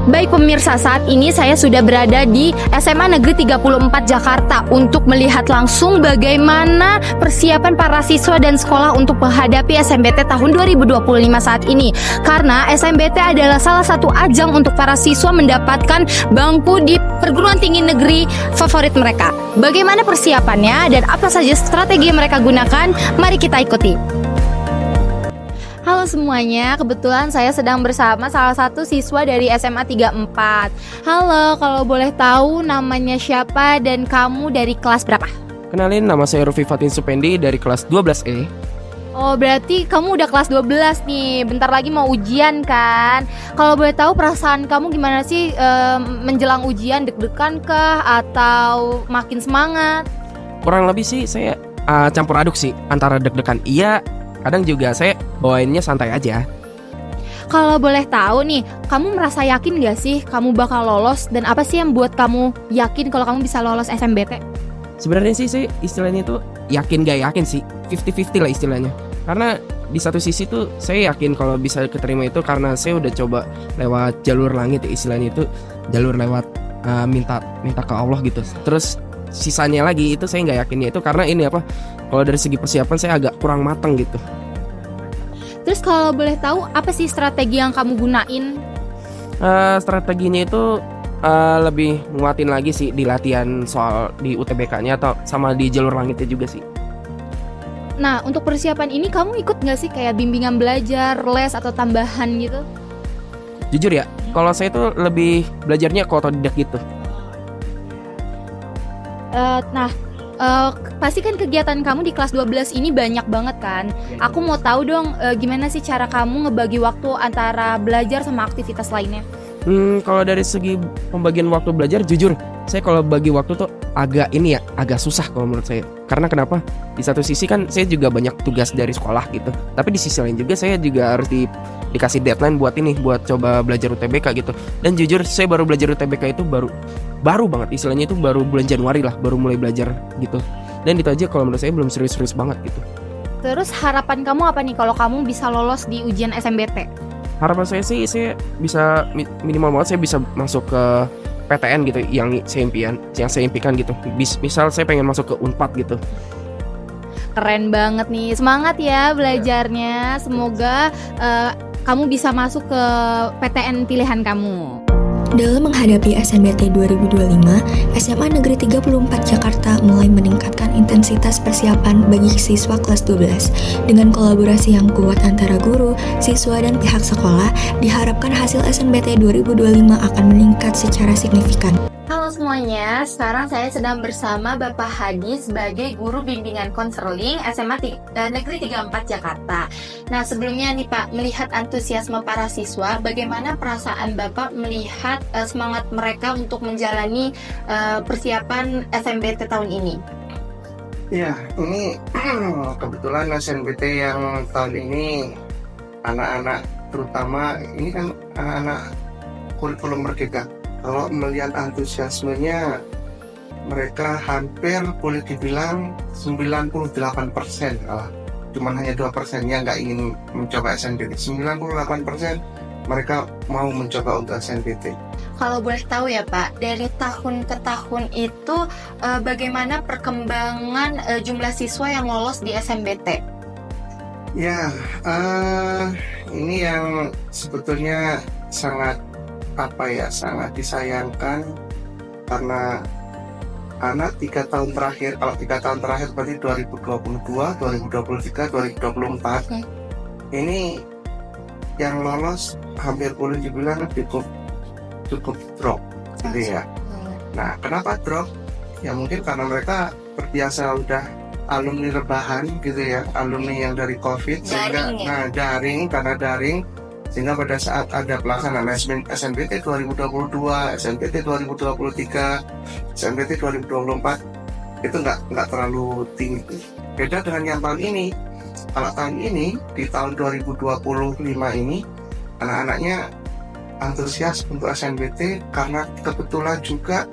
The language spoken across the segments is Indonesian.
Baik pemirsa, saat ini saya sudah berada di SMA Negeri 34 Jakarta untuk melihat langsung bagaimana persiapan para siswa dan sekolah untuk menghadapi SNBT tahun 2025 saat ini. Karena SNBT adalah salah satu ajang untuk para siswa mendapatkan bangku di perguruan tinggi negeri favorit mereka. Bagaimana persiapannya dan apa saja strategi yang mereka gunakan? Mari kita ikuti. Halo semuanya, kebetulan saya sedang bersama salah satu siswa dari SMA 34. Halo, kalau boleh tahu namanya siapa dan kamu dari kelas berapa? Kenalin, nama saya Rufi Fatin Supendi dari kelas 12E. Oh, berarti kamu udah kelas 12 nih. Bentar lagi mau ujian kan? Kalau boleh tahu perasaan kamu gimana sih menjelang ujian? Deg-degan kah atau makin semangat? Kurang lebih sih saya campur aduk sih, antara deg-degan iya, kadang juga saya bawainnya santai aja. Kalau boleh tahu nih, kamu merasa yakin gak sih kamu bakal lolos? Dan apa sih yang buat kamu yakin kalau kamu bisa lolos SNBT? Sebenarnya sih saya istilahnya itu yakin gak yakin sih, 50-50 lah istilahnya. Karena di satu sisi tuh saya yakin kalau bisa keterima itu karena saya udah coba lewat jalur langit ya, istilahnya itu jalur lewat minta ke Allah gitu. Terus sisanya lagi itu saya nggak yakinnya itu karena ini apa, kalau dari segi persiapan saya agak kurang matang gitu. Terus kalau boleh tahu apa sih strategi yang kamu gunain? Strateginya itu lebih nguatin lagi sih di latihan soal di UTBK-nya atau sama di jalur langitnya juga sih. Nah, untuk persiapan ini kamu ikut nggak sih kayak bimbingan belajar, les atau tambahan gitu? Jujur ya, kalau saya tuh lebih belajarnya ke otodidak gitu. Pasti kan kegiatan kamu di kelas 12 ini banyak banget kan? Aku mau tahu dong gimana sih cara kamu ngebagi waktu antara belajar sama aktivitas lainnya? Kalau dari segi pembagian waktu belajar, jujur saya kalau bagi waktu tuh agak susah kalau menurut saya. Karena kenapa? Di satu sisi kan saya juga banyak tugas dari sekolah gitu. Tapi di sisi lain juga saya juga harus dikasih deadline buat coba belajar UTBK gitu. Dan jujur saya baru belajar UTBK itu baru banget, istilahnya itu baru bulan Januari lah, baru mulai belajar gitu. Dan itu aja kalau menurut saya belum serius-serius banget gitu. Terus harapan kamu apa nih kalau kamu bisa lolos di ujian SNBT? Harapan saya sih saya bisa minimal banget saya bisa masuk ke PTN gitu yang saya impikan gitu. Misal saya pengen masuk ke Unpad gitu. Keren banget nih, semangat ya belajarnya. Semoga kamu bisa masuk ke PTN pilihan kamu. Dalam menghadapi SNBT 2025, SMA Negeri 34 Jakarta mulai meningkatkan intensitas persiapan bagi siswa kelas 12. Dengan kolaborasi yang kuat antara guru, siswa, dan pihak sekolah, diharapkan hasil SNBT 2025 akan meningkat secara signifikan. Halo semuanya, sekarang saya sedang bersama Bapak Hadi sebagai guru bimbingan konseling SMA Negeri 34 Jakarta. Nah sebelumnya nih Pak, melihat antusiasme para siswa, bagaimana perasaan Bapak melihat semangat mereka untuk menjalani persiapan SNBT tahun ini? Ya, ini kebetulan SNBT yang tahun ini anak-anak terutama ini kan anak-anak kurikulum merdeka. Kalau melihat antusiasmenya, mereka hampir boleh dibilang 98%, cuman hanya 2% yang nggak ingin mencoba SNBT. 98% mereka mau mencoba untuk SNBT. Kalau boleh tahu ya Pak, dari tahun ke tahun itu bagaimana perkembangan jumlah siswa yang lolos di SNBT? Ya, ini yang sebetulnya sangat disayangkan karena anak 3 tahun terakhir, kalau 3 tahun terakhir berarti 2022, 2023, 2024 ini yang lolos hampir boleh dibilang cukup drop gitu ya. Nah kenapa drop? Ya mungkin karena mereka terbiasa udah alumni rebahan gitu ya, alumni yang dari COVID daring sehingga pada saat ada pelaksanaan SNBT 2022, SNBT 2023, SNBT 2024 itu nggak terlalu tinggi. Beda dengan yang tahun ini. Kalau tahun ini di tahun 2025 ini anak-anaknya antusias untuk SNBT karena kebetulan juga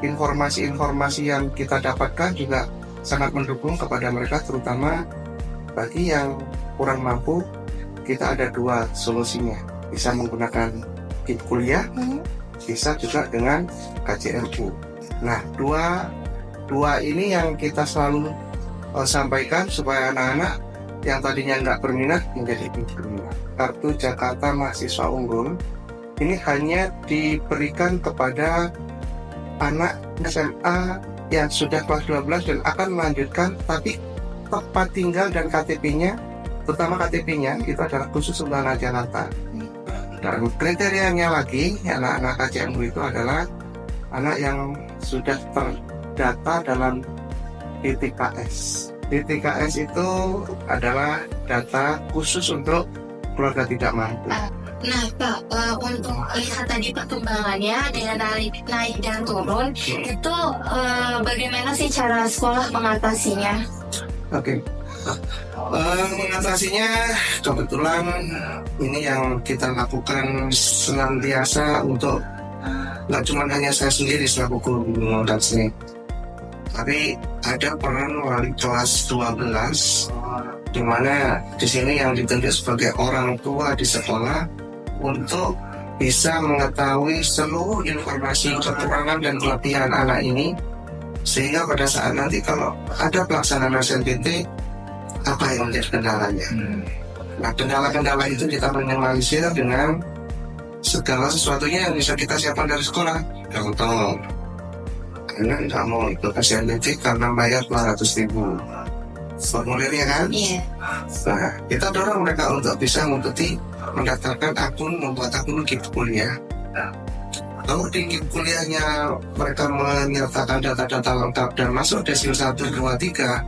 informasi-informasi yang kita dapatkan juga sangat mendukung kepada mereka, terutama bagi yang kurang mampu. Kita ada 2 solusinya, bisa menggunakan KIP kuliah, bisa juga dengan KJMU. Nah, dua ini yang kita selalu sampaikan supaya anak-anak yang tadinya nggak berminat menjadi berminat. Kartu Jakarta Mahasiswa Unggul ini hanya diberikan kepada anak SMA yang sudah kelas 12 dan akan melanjutkan, tapi tempat tinggal dan KTP-nya, terutama KTP-nya itu adalah khusus untuk anak Jakarta. Dan kriterianya lagi, anak-anak KJMU itu adalah anak yang sudah terdata dalam DTKS. DTKS itu adalah data khusus untuk keluarga tidak mampu. Nah Pak, untuk lihat tadi perkembangannya dengan naik dan turun, itu bagaimana sih cara sekolah mengatasinya? Oke. Mengatasinya kebetulan ini yang kita lakukan senantiasa untuk nggak cuma hanya saya sendiri selaku guru dan seni, tapi ada peran wali kelas 12 di mana di sini yang ditunjuk sebagai orang tua di sekolah untuk bisa mengetahui seluruh informasi kekurangan dan kelebihan anak ini, sehingga pada saat nanti kalau ada pelaksanaan SNBT, apa yang menjadi kendalanya. Nah, kendala-kendala itu kita minimalisir dengan segala sesuatunya yang bisa kita siapkan dari sekolah. Contoh, anak nggak mau ikut SNBT karena bayar 200.000 formulirnya kan? Iya. Nah, kita dorong mereka untuk bisa mengikuti, mendaftarkan akun, membuat akun KIP kuliah. Kalau di KIP kuliahnya mereka menyertakan data-data lengkap dan masuk desil 1, 2, 3,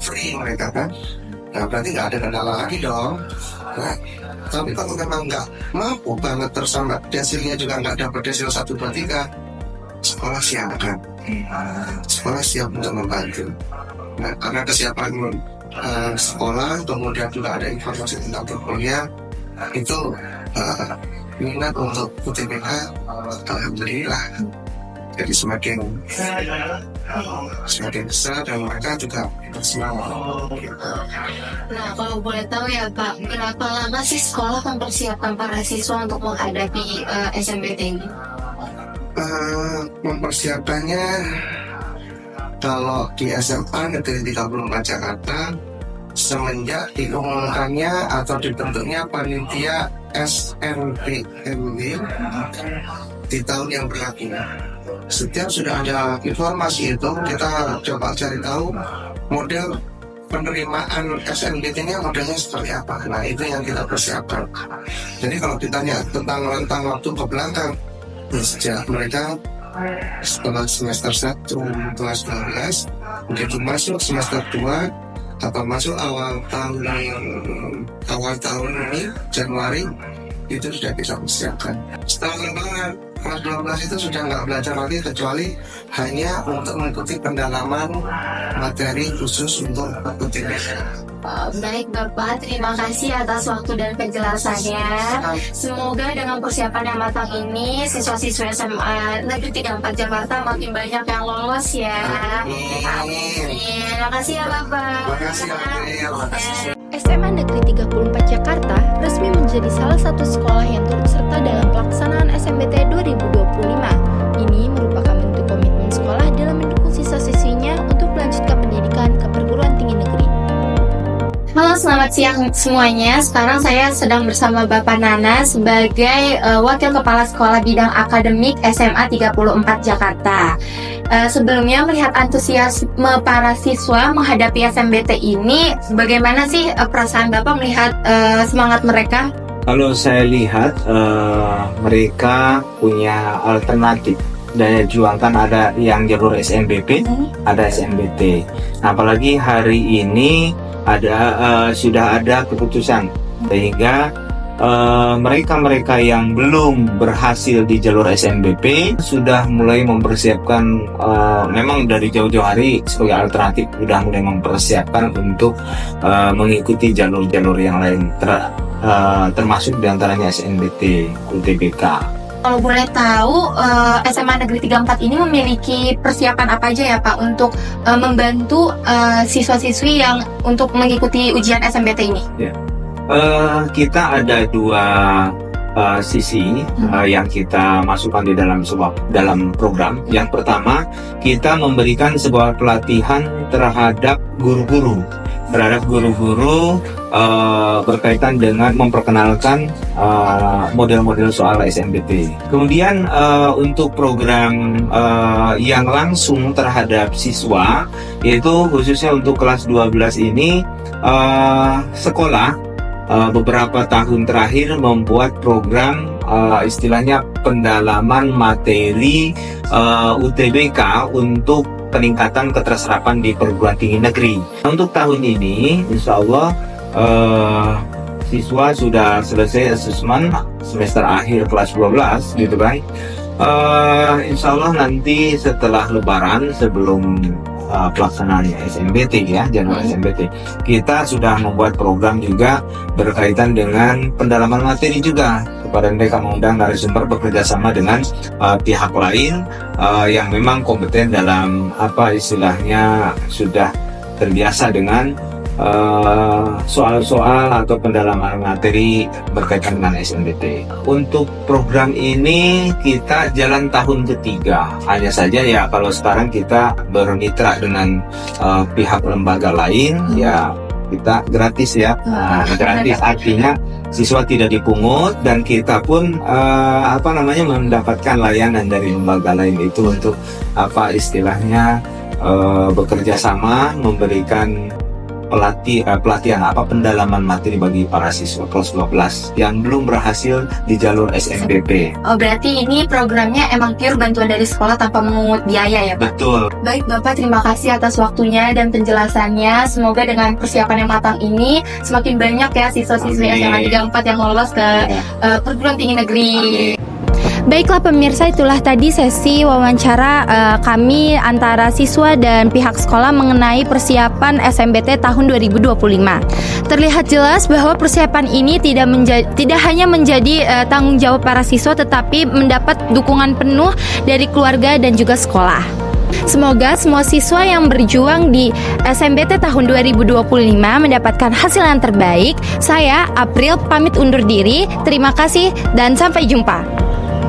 free mereka kan? Nah, berarti nggak ada kendala lagi dong. Nah, tapi kalau memang nggak mampu banget tersama desilnya juga nggak dapat desil 1, 2, 3, sekolah siap kan? Sekolah siap untuk membantu. Nah, karena kesiapan sekolah, kemudian juga ada informasi tentang kuliah, itu minat untuk UTBK alhamdulillah jadi semakin besar dan mereka juga bersemangat. Nah, kalau boleh tahu ya Pak, berapa lama sih sekolah mempersiapkan para siswa untuk menghadapi SNBT ini? Mempersiapkannya kalau di SMA Negeri 34 Jakarta, semenjak diumumkannya atau dibentuknya panitia SNBMW di tahun yang berlaku, setiap sudah ada informasi itu, kita coba cari tahu model penerimaan SNBT-nya modelnya seperti apa. Nah, itu yang kita persiapkan. Jadi kalau ditanya tentang rentang waktu ke belakang, sejak mereka setelah semester 1 kelas 12 begitu masuk semester 2 atau masuk awal tahun ini Januari, itu sudah bisa persiapkan. Setelah lebaran kelas 12 itu sudah nggak belajar lagi kecuali hanya untuk mengikuti pendalaman materi khusus untuk UTBK. Baik Bapak, terima kasih atas waktu dan penjelasannya. Semoga dengan persiapan yang matang ini siswa-siswa SMA Negeri 34 Jakarta makin banyak yang lolos ya. Amin. Terima kasih ya Bapak. Terima kasih ya. SMA Negeri 34 Jakarta resmi menjadi salah satu sekolah yang turut serta dalam pelaksanaan SNBT 2025. Ini merupakan bentuk komitmen sekolah dalam mendukung siswa-siswinya untuk melanjutkan pendidikan ke perguruan tinggi negeri. Halo, selamat siang semuanya. Sekarang saya sedang bersama Bapak Nana sebagai Wakil Kepala Sekolah Bidang Akademik SMA 34 Jakarta. Sebelumnya, melihat antusiasme para siswa menghadapi SNBT ini, bagaimana sih perasaan Bapak melihat semangat mereka? Kalau saya lihat mereka punya alternatif daya juang, kan ada yang jalur SNBP, ada SNBT. Apalagi hari ini sudah ada keputusan, sehingga mereka-mereka yang belum berhasil di jalur SNBP sudah mulai mempersiapkan, memang dari jauh-jauh hari sebagai alternatif sudah mulai mempersiapkan untuk mengikuti jalur-jalur yang lain, termasuk diantaranya SNBT, UTBK. Kalau boleh tahu, SMA Negeri 34 ini memiliki persiapan apa aja ya Pak untuk membantu siswa-siswi yang untuk mengikuti ujian SNBT ini? Ya. Kita ada dua sisi yang kita masukkan di dalam program. Yang pertama, kita memberikan sebuah pelatihan terhadap guru-guru berkaitan dengan memperkenalkan model-model soal SNBT. Kemudian untuk program yang langsung terhadap siswa, yaitu khususnya untuk kelas 12 ini, sekolah beberapa tahun terakhir membuat program istilahnya pendalaman materi UTBK untuk peningkatan keterserapan di perguruan tinggi negeri. Untuk tahun ini, insya Allah siswa sudah selesai asesmen semester akhir kelas 12, gitu kan. Insya Allah nanti setelah Lebaran, sebelum pelaksanaan SNBT ya, jadwal SNBT, kita sudah membuat program juga berkaitan dengan pendalaman materi juga, kepada mereka mengundang narasumber bekerja sama dengan pihak lain yang memang kompeten dalam apa istilahnya sudah terbiasa dengan soal-soal atau pendalaman materi berkaitan dengan SNBT. Untuk program ini kita jalan tahun ketiga. Hanya saja ya kalau sekarang kita bermitra dengan pihak lembaga lain, ya kita gratis ya. Gratis artinya siswa tidak dipungut dan kita pun mendapatkan layanan dari lembaga lain itu untuk apa istilahnya bekerja sama memberikan pelatihan pendalaman materi bagi para siswa kelas 12 yang belum berhasil di jalur SNBP. Oh, berarti ini programnya emang pure bantuan dari sekolah tanpa memungut biaya ya, Pak? Betul. Baik Bapak, terima kasih atas waktunya dan penjelasannya. Semoga dengan persiapan yang matang ini semakin banyak ya siswa-siswi SMA 34 yang lolos ke perguruan tinggi negeri. Baiklah pemirsa, itulah tadi sesi wawancara kami antara siswa dan pihak sekolah mengenai persiapan SNBT tahun 2025. Terlihat jelas bahwa persiapan ini tidak hanya menjadi tanggung jawab para siswa, tetapi mendapat dukungan penuh dari keluarga dan juga sekolah. Semoga semua siswa yang berjuang di SNBT tahun 2025 mendapatkan hasil yang terbaik. Saya, April, pamit undur diri. Terima kasih dan sampai jumpa.